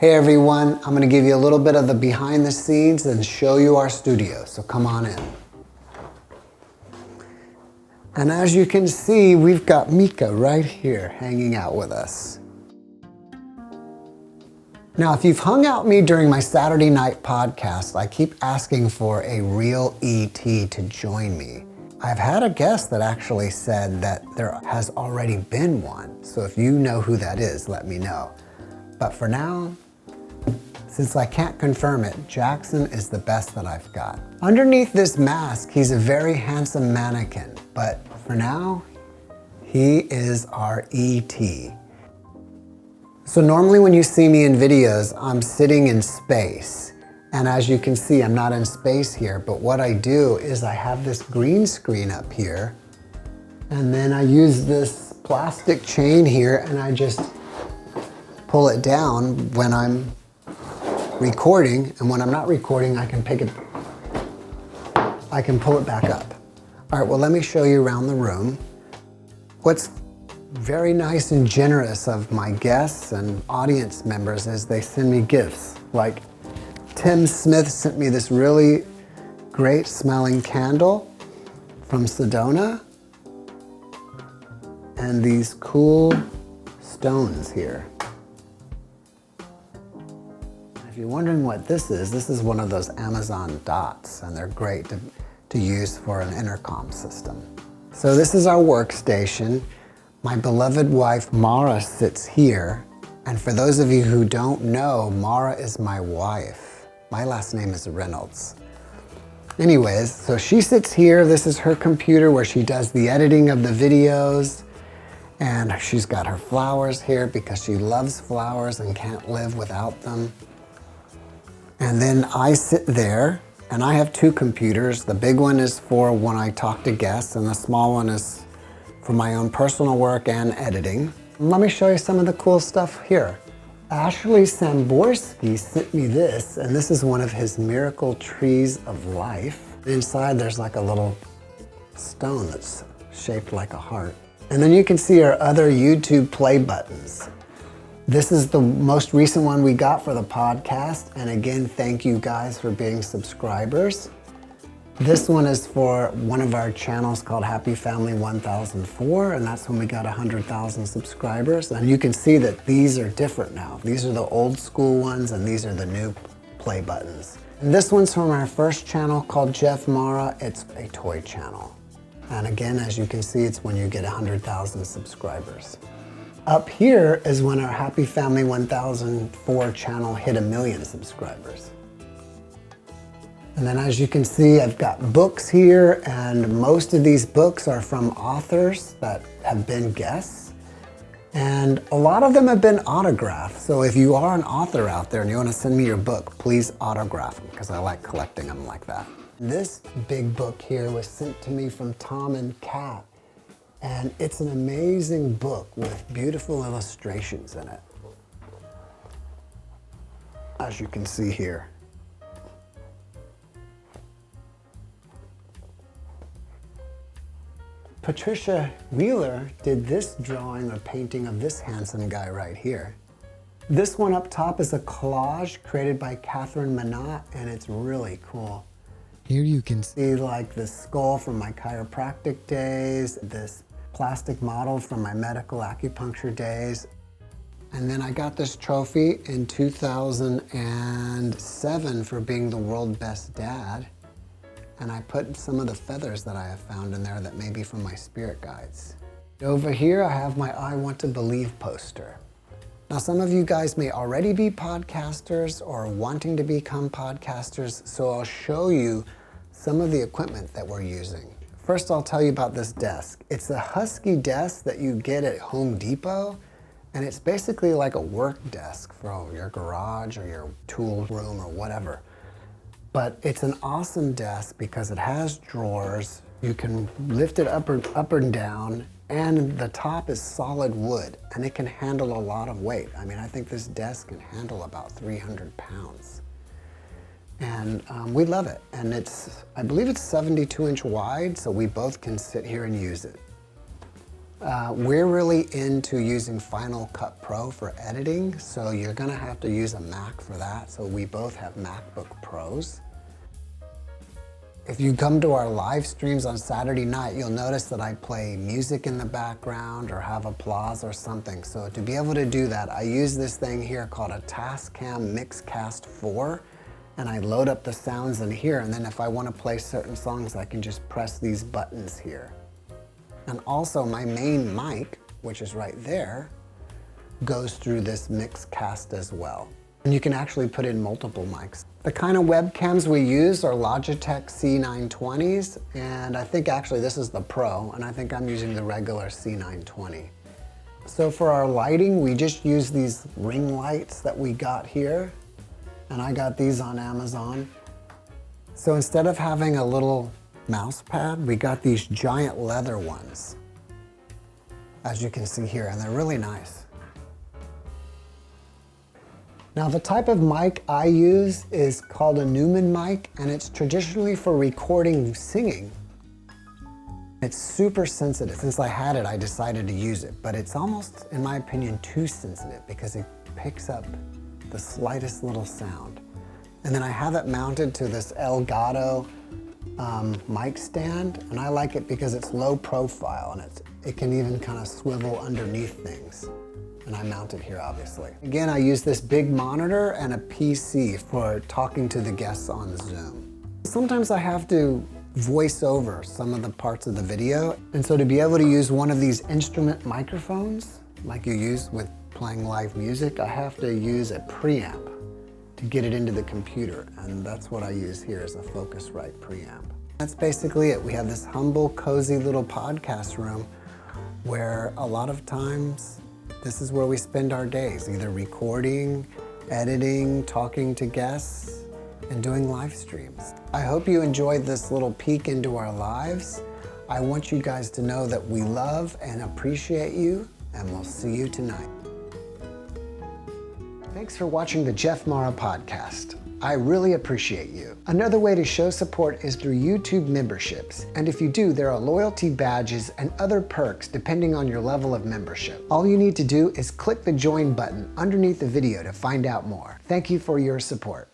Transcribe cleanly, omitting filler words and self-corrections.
Hey everyone, I'm going to give you a little bit of the behind the scenes and show you our studio, so come on in. And as you can see, we've got Mika right here hanging out with us. Now, if you've hung out with me during my Saturday night podcast, I keep asking for a real ET to join me. I've had a guest that actually said that there has already been one, so if you know who that is, let me know. But for now, since I can't confirm it, Jackson is the best that I've got. Underneath this mask, he's a very handsome mannequin, but for now, he is our ET. So normally when you see me in videos, I'm sitting in space. And as you can see, I'm not in space here, but what I do is I have this green screen up here, and then I use this plastic chain here, and I just pull it down when I'm recording, and when I'm not recording, I can pull it back up. All right, well, let me show you around the room. What's very nice and generous of my guests and audience members is they send me gifts. Like Tim Smith sent me this really great smelling candle from Sedona, and these cool stones here. If you're wondering what this is one of those Amazon dots, and they're great to use for an intercom system. So this is our workstation. My beloved wife, Mara, sits here. And for those of you who don't know, Mara is my wife. My last name is Reynolds. Anyways, so she sits here. This is her computer where she does the editing of the videos. And she's got her flowers here because she loves flowers and can't live without them. And then I sit there, and I have two computers. The big one is for when I talk to guests, and the small one is for my own personal work and editing. Let me show you some of the cool stuff here. Ashley Samborski sent me this, and this is one of his miracle trees of life. Inside there's like a little stone that's shaped like a heart. And then you can see our other YouTube play buttons. This is the most recent one we got for the podcast. And again, thank you guys for being subscribers. This one is for one of our channels called Happy Family 1004, and that's when we got 100,000 subscribers. And you can see that these are different now. These are the old school ones, and these are the new play buttons. And this one's from our first channel called JeffMara. It's a toy channel. And again, as you can see, it's when you get 100,000 subscribers. Up here is when our Happy Family 1004 channel hit 1 million subscribers. And then as you can see, I've got books here, and most of these books are from authors that have been guests. And a lot of them have been autographed. So if you are an author out there and you want to send me your book, please autograph them, because I like collecting them like that. This big book here was sent to me from Tom and Kat. And it's an amazing book with beautiful illustrations in it, as you can see here. Patricia Wheeler did this drawing or painting of this handsome guy right here. This one up top is a collage created by Catherine Manat, and it's really cool. Here you can see like the skull from my chiropractic days, this plastic model from my medical acupuncture days. And then I got this trophy in 2007 for being the world's best dad. And I put some of the feathers that I have found in there that may be from my spirit guides. Over here, I have my I Want to Believe poster. Now, some of you guys may already be podcasters or wanting to become podcasters, so I'll show you some of the equipment that we're using. First, I'll tell you about this desk. It's a Husky desk that you get at Home Depot, and it's basically like a work desk for your garage or your tool room or whatever. But it's an awesome desk because it has drawers. You can lift it up and down, and the top is solid wood, and it can handle a lot of weight. I mean, I think this desk can handle about 300 pounds. And we love it. And I believe it's 72-inch wide, so we both can sit here and use it. We're really into using Final Cut Pro for editing, so you're gonna have to use a Mac for that. So we both have MacBook Pros. If you come to our live streams on Saturday night, you'll notice that I play music in the background or have applause or something. So to be able to do that, I use this thing here called a Tascam Mixcast 4, and I load up the sounds in here, and then if I want to play certain songs, I can just press these buttons here. And also my main mic, which is right there, goes through this Mixcast as well. And you can actually put in multiple mics. The kind of webcams we use are Logitech C920s, and I think actually this is the Pro, and I think I'm using the regular C920. So for our lighting, we just use these ring lights that we got here, and I got these on Amazon. So instead of having a little mouse pad, we got these giant leather ones, as you can see here, and they're really nice. Now the type of mic I use is called a Neumann mic, and it's traditionally for recording singing. It's super sensitive. Since I had it, I decided to use it, but it's almost, in my opinion, too sensitive because it picks up the slightest little sound. And then I have it mounted to this Elgato mic stand, and I like it because it's low profile and it can even kind of swivel underneath things. And I mount it here, obviously. Again, I use this big monitor and a PC for talking to the guests on Zoom. Sometimes I have to voice over some of the parts of the video, and so to be able to use one of these instrument microphones, like you use with playing live music, I have to use a preamp to get it into the computer, and that's what I use here is a Focusrite preamp. That's basically it. We have this humble, cozy little podcast room where a lot of times this is where we spend our days, either recording, editing, talking to guests, and doing live streams. I hope you enjoyed this little peek into our lives. I want you guys to know that we love and appreciate you, and we'll see you tonight. Thanks for watching the JeffMara podcast. I really appreciate you. Another way to show support is through YouTube memberships. And if you do, there are loyalty badges and other perks depending on your level of membership. All you need to do is click the join button underneath the video to find out more. Thank you for your support.